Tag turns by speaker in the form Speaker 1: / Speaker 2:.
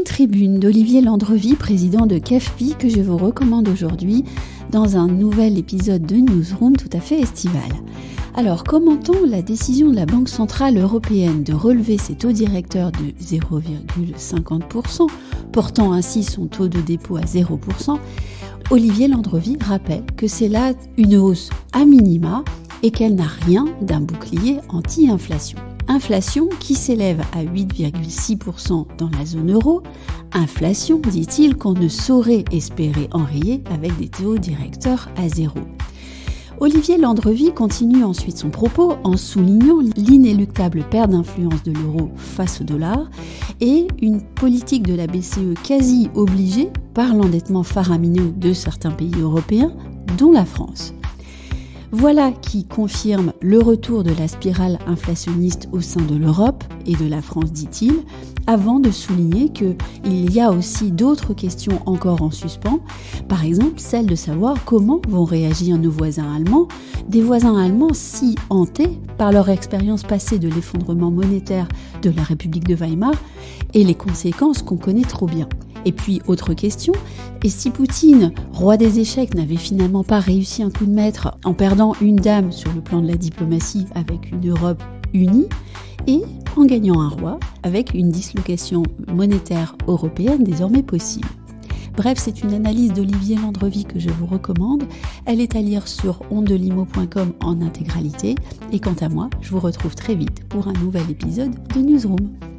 Speaker 1: Une tribune d'Olivier Landrevi, président de CAFPI, que je vous recommande aujourd'hui dans un nouvel épisode de Newsroom tout à fait estival. Alors, commentons la décision de la Banque Centrale Européenne de relever ses taux directeurs de 0,50%, portant ainsi son taux de dépôt à 0%, Olivier Landrevi rappelle que c'est là une hausse à minima et qu'elle n'a rien d'un bouclier anti-inflation. Inflation qui s'élève à 8,6% dans la zone euro, inflation, dit-il, qu'on ne saurait espérer enrayer avec des taux directeurs à zéro. Olivier Landrevi continue ensuite son propos en soulignant l'inéluctable perte d'influence de l'euro face au dollar et une politique de la BCE quasi obligée par l'endettement faramineux de certains pays européens, dont la France. Voilà qui confirme le retour de la spirale inflationniste au sein de l'Europe et de la France, dit-il, avant de souligner qu'il y a aussi d'autres questions encore en suspens, par exemple celle de savoir comment vont réagir nos voisins allemands, des voisins allemands si hantés par leur expérience passée de l'effondrement monétaire de la République de Weimar et les conséquences qu'on connaît trop bien. Et puis, autre question, et si Poutine, roi des échecs, n'avait finalement pas réussi un coup de maître en perdant une dame sur le plan de la diplomatie avec une Europe unie et en gagnant un roi avec une dislocation monétaire européenne désormais possible? Bref, c'est une analyse d'Olivier Landrevi que je vous recommande. Elle est à lire sur ondelimo.com en intégralité. Et quant à moi, je vous retrouve très vite pour un nouvel épisode de Newsroom.